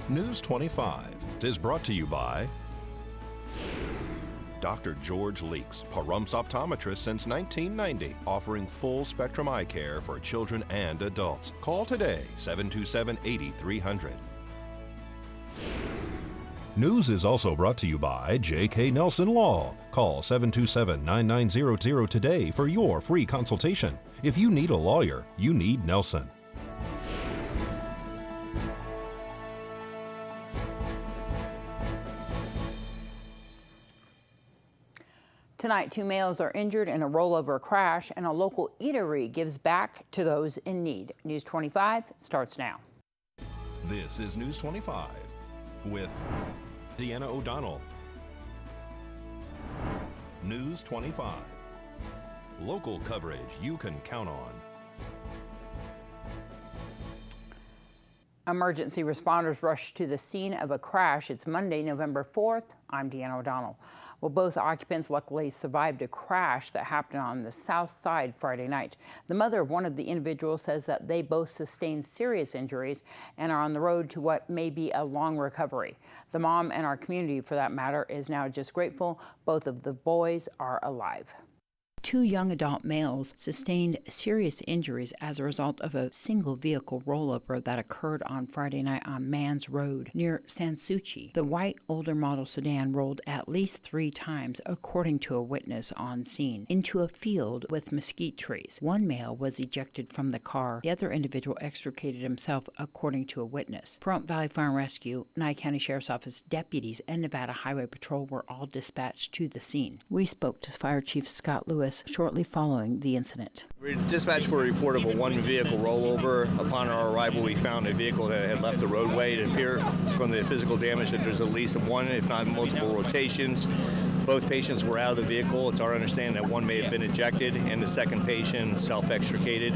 News 25 is brought to you by Dr. George Leeks, Pahrump's optometrist since 1990, offering full spectrum eye care for children and adults. Call today, 727-8300. News is also brought to you by J.K. Nelson Law. Call 727-9900 today for your free consultation. If you need a lawyer, you need Nelson. Tonight, 2 males are injured in a rollover crash, and a local eatery gives back to those in need. News 25 starts now. This is News 25 with Deanna O'Donnell. News 25. Local coverage you can count on. Emergency responders rushed to the scene of a crash. It's Monday, November 4th. I'm Deanna O'Donnell. Well, both occupants luckily survived a crash that happened on the south side Friday night. The mother of one of the individuals says that they both sustained serious injuries and are on the road to what may be a long recovery. The mom and our community, for that matter, is now just grateful both of the boys are alive. 2 young adult males sustained serious injuries as a result of a single vehicle rollover that occurred on Friday night on Mans Road near Sanssouci. The white older model sedan rolled at least 3 times, according to a witness on scene, into a field with mesquite trees. One male was ejected from the car. The other individual extricated himself, according to a witness. Pahrump Valley Fire and Rescue, Nye County Sheriff's Office deputies, and Nevada Highway Patrol were all dispatched to the scene. We spoke to Fire Chief Scott Lewis shortly following the incident. We were dispatched for a report of a one-vehicle rollover. Upon our arrival, we found a vehicle that had left the roadway. It appears from the physical damage that there's at least one, if not multiple rotations. Both patients were out of the vehicle. It's our understanding that one may have been ejected and the second patient self-extricated.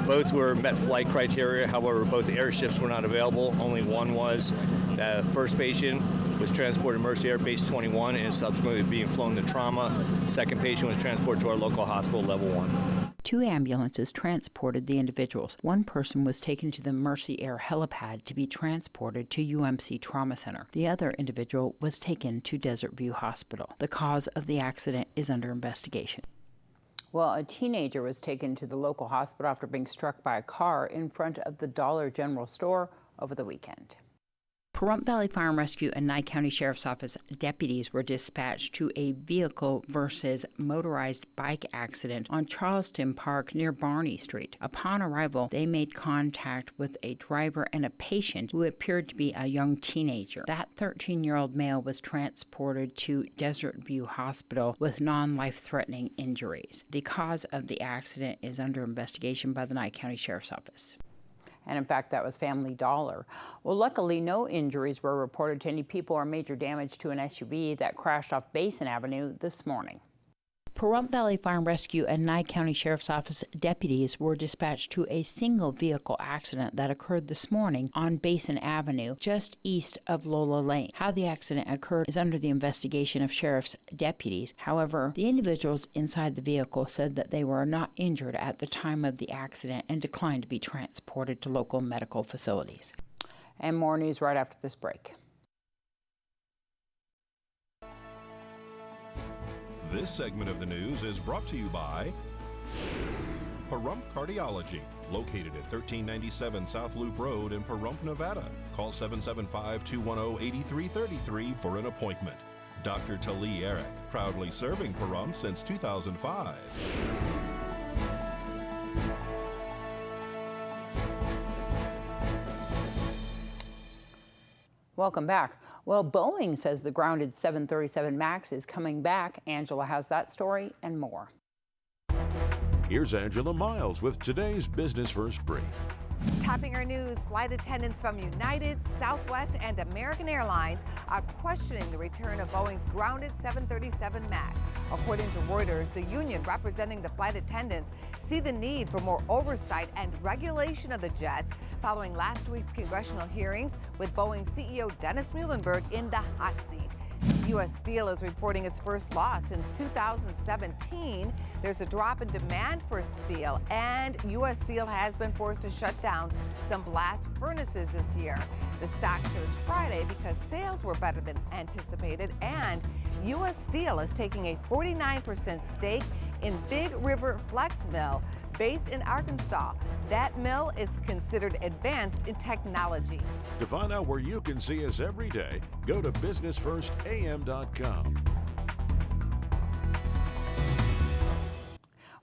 Both were met flight criteria. However, both airships were not available. Only one was. The first patient was transported to Mercy Air Base 21 and is subsequently being flown to trauma. Second patient was transported to our local hospital, level 1. 2 ambulances transported the individuals. One person was taken to the Mercy Air helipad to be transported to UMC Trauma Center. The other individual was taken to Desert View Hospital. The cause of the accident is under investigation. Well, a teenager was taken to the local hospital after being struck by a car in front of the Dollar General store over the weekend. Pahrump Valley Fire and Rescue and Nye County Sheriff's Office deputies were dispatched to a vehicle versus motorized bike accident on Charleston Park near Barney Street. Upon arrival, they made contact with a driver and a patient who appeared to be a young teenager. That 13-year-old male was transported to Desert View Hospital with non-life-threatening injuries. The cause of the accident is under investigation by the Nye County Sheriff's Office. And in fact, that was Family Dollar. Well, luckily, no injuries were reported to any people or major damage to an SUV that crashed off Basin Avenue this morning. Pahrump Valley Fire and Rescue and Nye County Sheriff's Office deputies were dispatched to a single vehicle accident that occurred this morning on Basin Avenue, just east of Lola Lane. How the accident occurred is under the investigation of sheriff's deputies. However, the individuals inside the vehicle said that they were not injured at the time of the accident and declined to be transported to local medical facilities. And more news right after this break. This segment of the news is brought to you by Pahrump Cardiology, located at 1397 South Loop Road in Pahrump, Nevada. Call 775-210-8333 for an appointment. Dr. Tali Eric, proudly serving Pahrump since 2005. Welcome back. Well, Boeing says the grounded 737 MAX is coming back. Angela has that story and more. Here's Angela Miles with today's Business First Brief. Topping our news, flight attendants from United, Southwest, and American Airlines are questioning the return of Boeing's grounded 737 MAX. According to Reuters, the union representing the flight attendants see the need for more oversight and regulation of the jets following last week's congressional hearings with Boeing CEO Dennis Muhlenberg in the hot seat. U.S. Steel is reporting its first loss since 2017. There's a drop in demand for steel, and U.S. Steel has been forced to shut down some blast furnaces this year. The stock surged Friday because sales were better than anticipated, and U.S. Steel is taking a 49% stake in Big River Flex Mill, based in Arkansas. That mill is considered advanced in technology. To find out where you can see us every day, go to businessfirstam.com.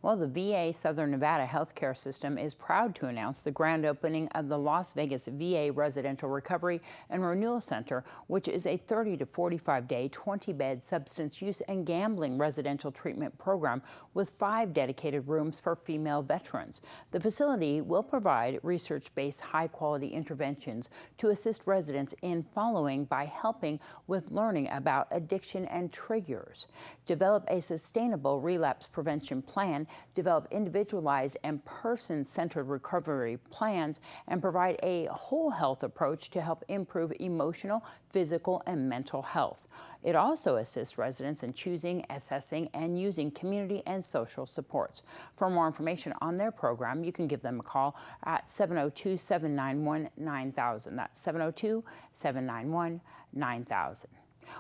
Well, the VA Southern Nevada healthcare system is proud to announce the grand opening of the Las Vegas VA Residential Recovery and Renewal Center, which is a 30 to 45-day, 20-bed substance use and gambling residential treatment program with 5 dedicated rooms for female veterans. The facility will provide research-based, high-quality interventions to assist residents in following by helping with learning about addiction and triggers, develop a sustainable relapse prevention plan, develop individualized and person-centered recovery plans, and provide a whole health approach to help improve emotional, physical, and mental health. It also assists residents in choosing, assessing, and using community and social supports. For more information on their program, you can give them a call at 702-791-9000. That's 702-791-9000.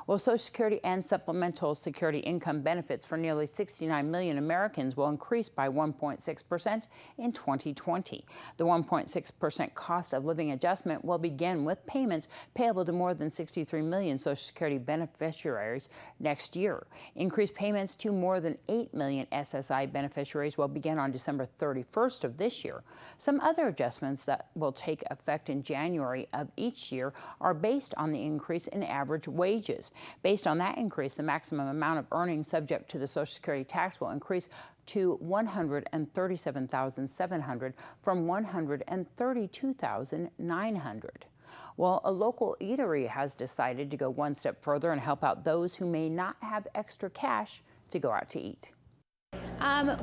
Well, Social Security and supplemental security income benefits for nearly 69 million Americans will increase by 1.6% in 2020. The 1.6% cost of living adjustment will begin with payments payable to more than 63 million Social Security beneficiaries next year. Increased payments to more than 8 million SSI beneficiaries will begin on December 31st of this year. Some other adjustments that will take effect in January of each year are based on the increase in average wages. Based on that increase, the maximum amount of earnings subject to the Social Security tax will increase to $137,700 from $132,900. Well, a local eatery has decided to go one step further and help out those who may not have extra cash to go out to eat.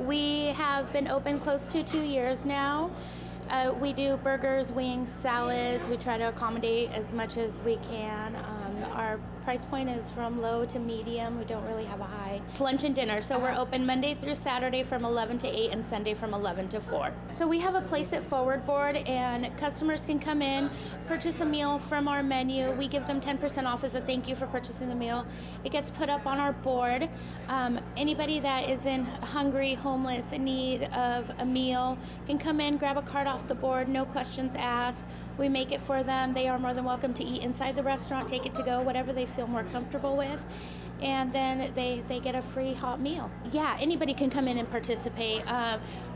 We have been open close to 2 years now. We do burgers, wings, salads. We try to accommodate as much as we can. Our price point is from low to medium. We don't really have a high. Lunch and dinner. So we're open Monday through Saturday from 11 to 8 and Sunday from 11 to 4. So we have a place at Forward Board, and customers can come in, purchase a meal from our menu. We give them 10% off as a thank you for purchasing the meal. It gets put up on our board. Anybody that is hungry, homeless, in need of a meal can come in, grab a card off the board, no questions asked. We make it for them. They are more than welcome to eat inside the restaurant, take it to go, whatever they feel more comfortable with. And then they get a free hot meal. Yeah, anybody can come in and participate.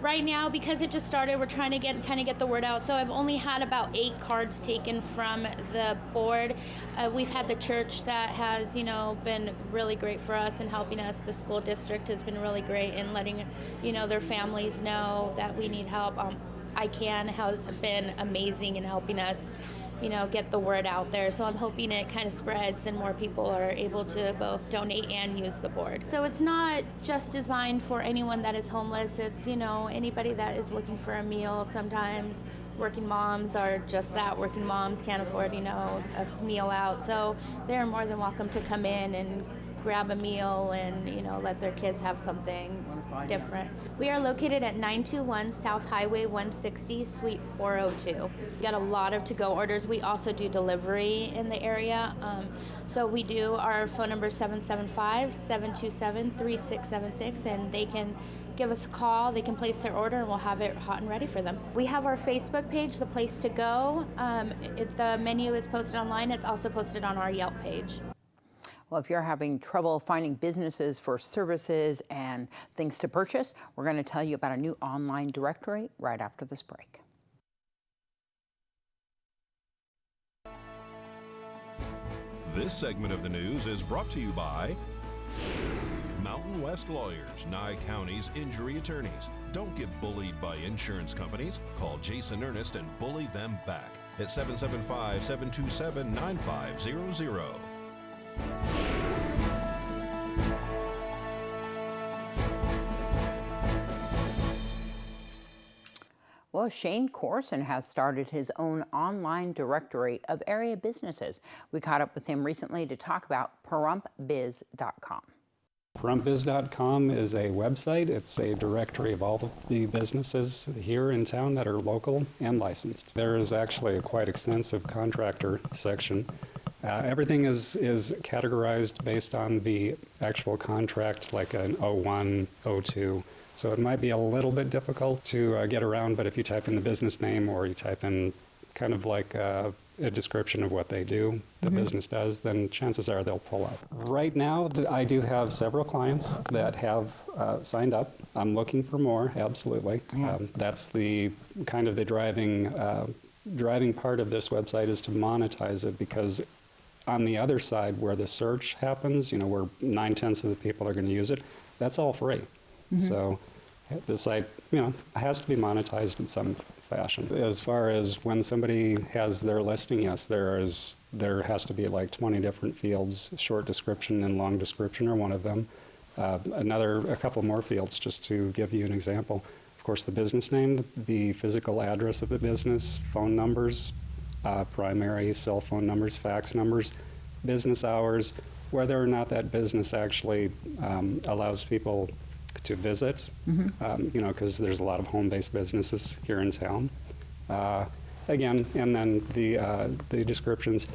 Right now, because it just started, we're trying to get the word out. So I've only had about 8 cards taken from the board. We've had the church that has, been really great for us and helping us. The school district has been really great in letting, their families know that we need help. ICANN has been amazing in helping us, get the word out there. So I'm hoping it kind of spreads and more people are able to both donate and use the board. So it's not just designed for anyone that is homeless. It's, anybody that is looking for a meal. Sometimes working moms are just that. Working moms can't afford, a meal out. So they're more than welcome to come in and grab a meal and, let their kids have something different. We are located at 921 South Highway 160, Suite 402. We got a lot of to-go orders. We also do delivery in the area. So we do, our phone number is 775-727-3676, and they can give us a call, they can place their order, and we'll have it hot and ready for them. We have our Facebook page, The Place to Go. The menu is posted online. It's also posted on our Yelp page. Well, if you're having trouble finding businesses for services and things to purchase, we're going to tell you about a new online directory right after this break. This segment of the news is brought to you by Mountain West Lawyers, Nye County's injury attorneys. Don't get bullied by insurance companies. Call Jason Ernest and bully them back at 775-727-9500. Well, Well, Shane Corson has started his own online directory of area businesses. We caught up with him recently to talk about PahrumpBiz.com. PahrumpBiz.com is a website. It's a directory of all of the businesses here in town that are local and licensed. There is actually a quite extensive contractor section. Everything is categorized based on the actual contract, like an 01, 02. So it might be a little bit difficult to get around, but if you type in the business name or you type in kind of like a description of what they do, the business does, then chances are they'll pull up. Right now, I do have several clients that have signed up. I'm looking for more, absolutely. That's the kind of the driving part of this website is to monetize it, because on the other side where the search happens, you know, where 9/10 of the people are going to use it, that's all free. So the site, you know, has to be monetized in some fashion. As far as when somebody has their listing, yes, there has to be like 20 different fields. Short description and long description are one of them. A couple more fields, just to give you an example. Of course, the business name, the physical address of the business, phone numbers, primary cell phone numbers, fax numbers, business hours, whether or not that business actually allows people to visit, you know, because there's a lot of home-based businesses here in town. Again, and then the descriptions,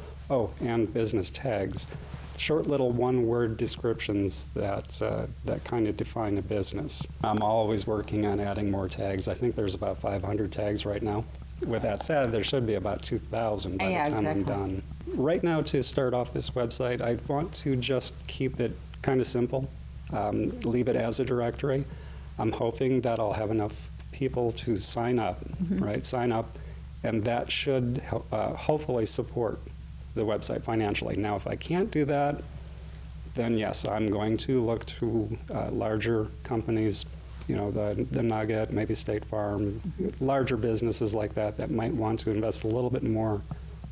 and business tags, short little one-word descriptions that kind of define a business. I'm always working on adding more tags. I think there's about 500 tags right now. With that said, there should be about 2,000 by the time I'm done. Right now, to start off this website, I want to just keep it kind of simple, leave it as a directory. I'm hoping that I'll have enough people to sign up, right? Sign up, and that should hopefully support the website financially. Now, if I can't do that, then yes, I'm going to look to larger companies, you know, the Nugget, maybe State Farm, larger businesses like that might want to invest a little bit more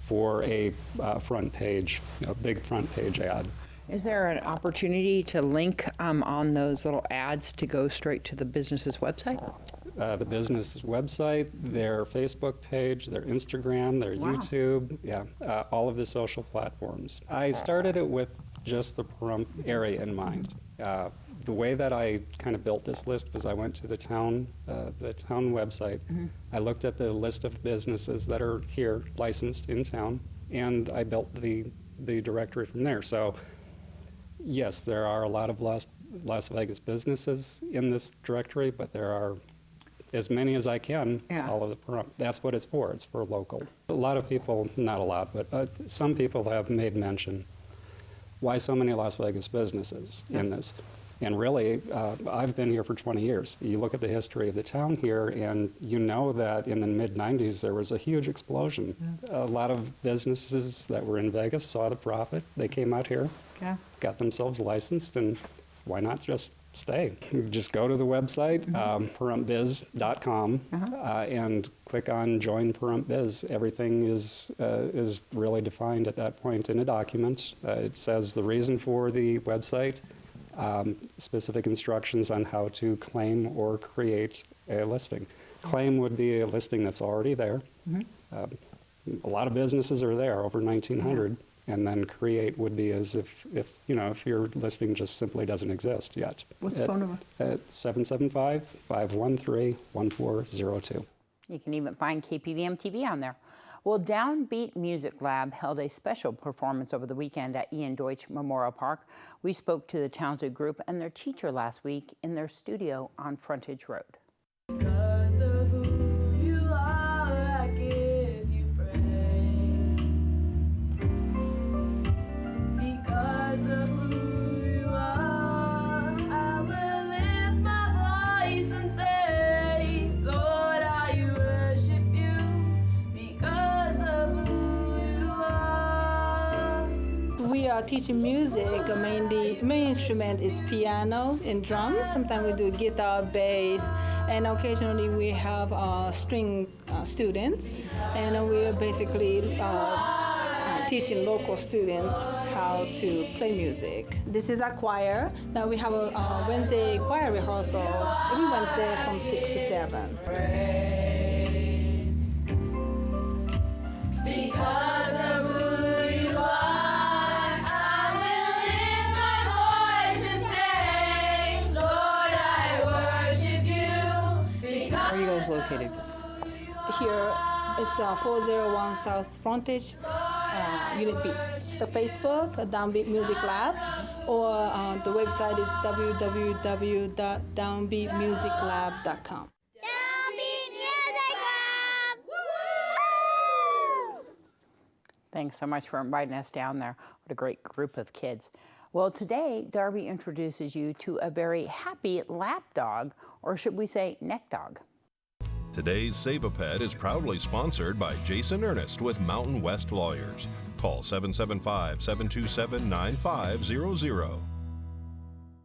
for a front page, a big front page ad. Is there an opportunity to link on those little ads to go straight to the business's website? The business's website, their Facebook page, their Instagram, their YouTube, all of the social platforms. I started it with just the Pahrump area in mind. The way that I kind of built this list was I went to the town website. I looked at the list of businesses that are here licensed in town, and I built the directory from there. So yes, there are a lot of Las Vegas businesses in this directory, but there are as many as I can, all of the Pahrump. That's what it's for. It's for local. A lot of people, not a lot, but some people have made mention, why so many Las Vegas businesses in this? And really, I've been here for 20 years. You look at the history of the town here, and you know that in the mid-90s, there was a huge explosion. A lot of businesses that were in Vegas saw the profit. They came out here, got themselves licensed, and why not just stay? Just go to the website, PahrumpBiz.com, and click on Join Pahrump Biz. Everything is really defined at that point in a document. It says the reason for the website, specific instructions on how to claim or create a listing. Claim would be a listing that's already there. A lot of businesses are there, over 1,900. And then create would be as if you know, if your listing just simply doesn't exist yet. What's the phone number? At 775-513-1402. You can even find KPVM-TV on there. Well, DownBeat Music Lab held a special performance over the weekend at Ian Deutsch Memorial Park. We spoke to the talented group and their teacher last week in their studio on Frontage Road. Because of who you are, I give you praise. Because of who you are, I will lift my voice and say, Lord, I worship you. Because of who you are. We are teaching music. Mainly, main instrument is piano and drums. Sometimes we do guitar, bass, and occasionally we have strings students. And we are basically teaching local students how to play music. This is a choir. Now we have a Wednesday choir rehearsal every Wednesday from 6 to 7. here is 401 South Frontage, Unit B. The Facebook, DownBeat Music Lab, or the website is www.downbeatmusiclab.com. Thanks so much for inviting us down there. What a great group of kids. Well, today, Darby introduces you to a very happy lap dog, or should we say neck dog. Today's Save a Pet is proudly sponsored by Jason Ernest with Mountain West Lawyers. Call 775-727-9500.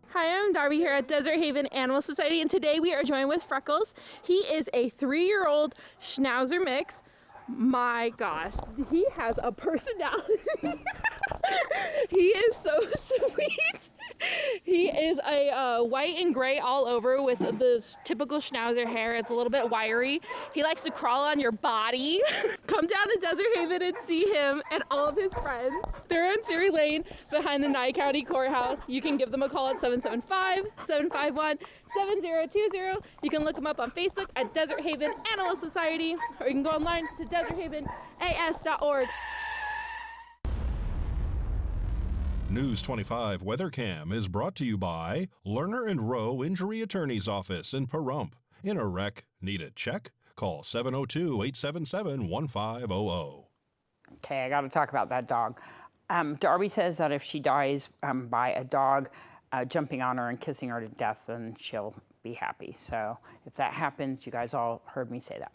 Hi, I'm Darby here at Desert Haven Animal Society, and today we are joined with Freckles. He is a 3-year-old Schnauzer mix. My gosh, he has a personality. He is so sweet. He is a white and gray all over with the typical Schnauzer hair. It's a little bit wiry. He likes to crawl on your body. Come down to Desert Haven and see him and all of his friends. They're on Siri Lane behind the Nye County Courthouse. You can give them a call at 775-751-7020. You can look them up on Facebook at Desert Haven Animal Society, or you can go online to deserthavenas.org. News 25 Weather Cam is brought to you by Lerner and Rowe Injury Attorney's Office in Pahrump. In a wreck, need a check? Call 702-877-1500. Okay, I got to talk about that dog. Darby says that if she dies by a dog jumping on her and kissing her to death, then she'll be happy. So if that happens, you guys all heard me say that.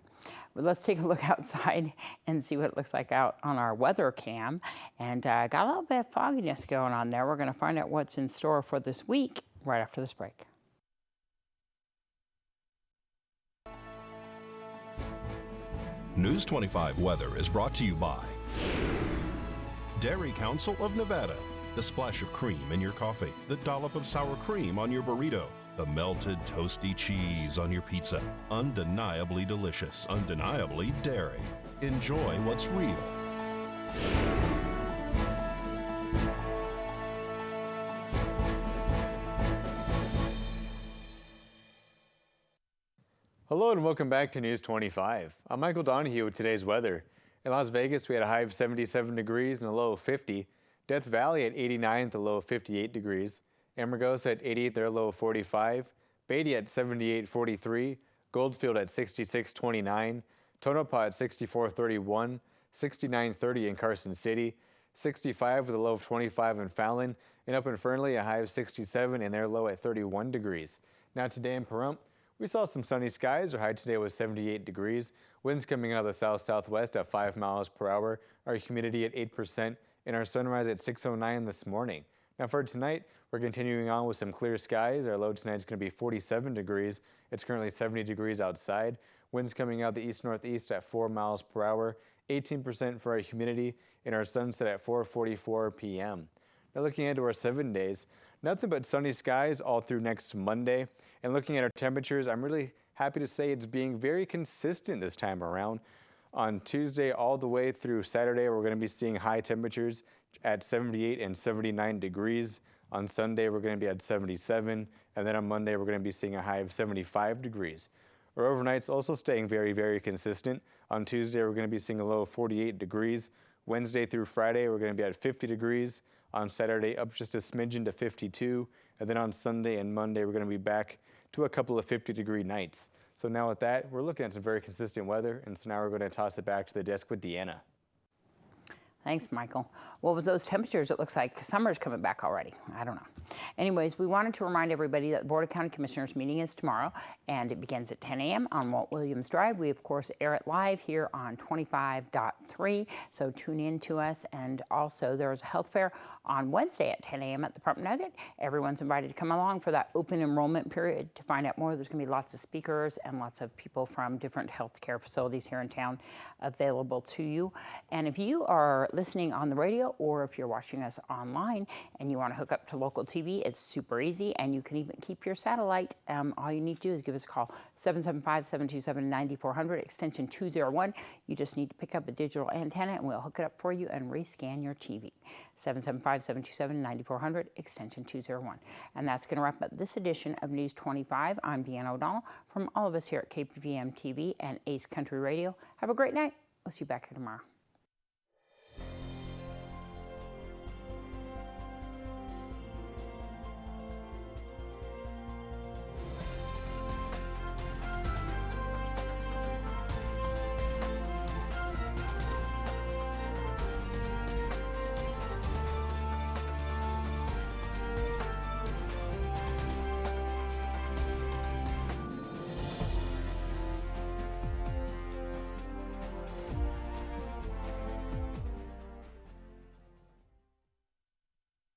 But let's take a look outside and see what it looks like out on our weather cam. And got a little bit of fogginess going on there. We're going to find out what's in store for this week right after this break. News 25 Weather is brought to you by Dairy Council of Nevada. The splash of cream in your coffee, the dollop of sour cream on your burrito, the melted toasty cheese on your pizza. Undeniably delicious, undeniably dairy. Enjoy what's real. Hello and welcome back to News 25. I'm Michael Donohue with today's weather. In Las Vegas, we had a high of 77 degrees and a low of 50. Death Valley at 89 with a low of 58 degrees. Amargosa at 88, their low of 45. Beatty at 78.43. Goldfield at 66.29. Tonopah at 64.31. 69.30 in Carson City. 65 with a low of 25 in Fallon. And up in Fernley, a high of 67 and their low at 31 degrees. Now today in Pahrump, we saw some sunny skies. Our high today was 78 degrees. Winds coming out of the south-southwest at 5 miles per hour. Our humidity at 8%. And our sunrise at 6:09 this morning. Now for tonight, we're continuing on with some clear skies. Our low tonight is going to be 47 degrees. It's currently 70 degrees outside. Winds coming out the east-northeast at 4 miles per hour. 18% for our humidity. And our sunset at 4:44 p.m. Now looking into our 7 days, nothing but sunny skies all through next Monday. And looking at our temperatures, I'm really happy to say it's being very consistent this time around. On Tuesday all the way through Saturday, we're going to be seeing high temperatures at 78 and 79 degrees. On Sunday, we're going to be at 77. And then on Monday, we're going to be seeing a high of 75 degrees. Our overnight's also staying very, very consistent. On Tuesday, we're going to be seeing a low of 48 degrees. Wednesday through Friday, we're going to be at 50 degrees. On Saturday, up just a smidgen to 52. And then on Sunday and Monday, we're going to be back to a couple of 50-degree nights. So now with that, we're looking at some very consistent weather, and so now we're going to toss it back to the desk with Deanna. Thanks, Michael. Well, with those temperatures, it looks like summer's coming back already. I don't know. Anyways, we wanted to remind everybody that the Board of County Commissioners meeting is tomorrow, and it begins at 10 a.m. on Walt Williams Drive. We, of course, air it live here on 25.3, so tune in to us. And also, there's a health fair on Wednesday at 10 a.m. at the Pahrump Nugget. Everyone's invited to come along for that open enrollment period to find out more. There's going to be lots of speakers and lots of people from different health care facilities here in town available to you. And if you are listening on the radio, or if you're watching us online and you want to hook up to local TV. It's super easy, and you can even keep your satellite. All you need to do is give us a call, 775-727-9400, extension 201. You just need to pick up a digital antenna, and we'll hook it up for you and rescan your TV. 775-727-9400, extension 201. And that's going to wrap up this edition of News 25. I'm Deanna O'Donnell. From all of us here at KPVM-TV and Ace Country Radio, have a great night. We'll see you back here tomorrow.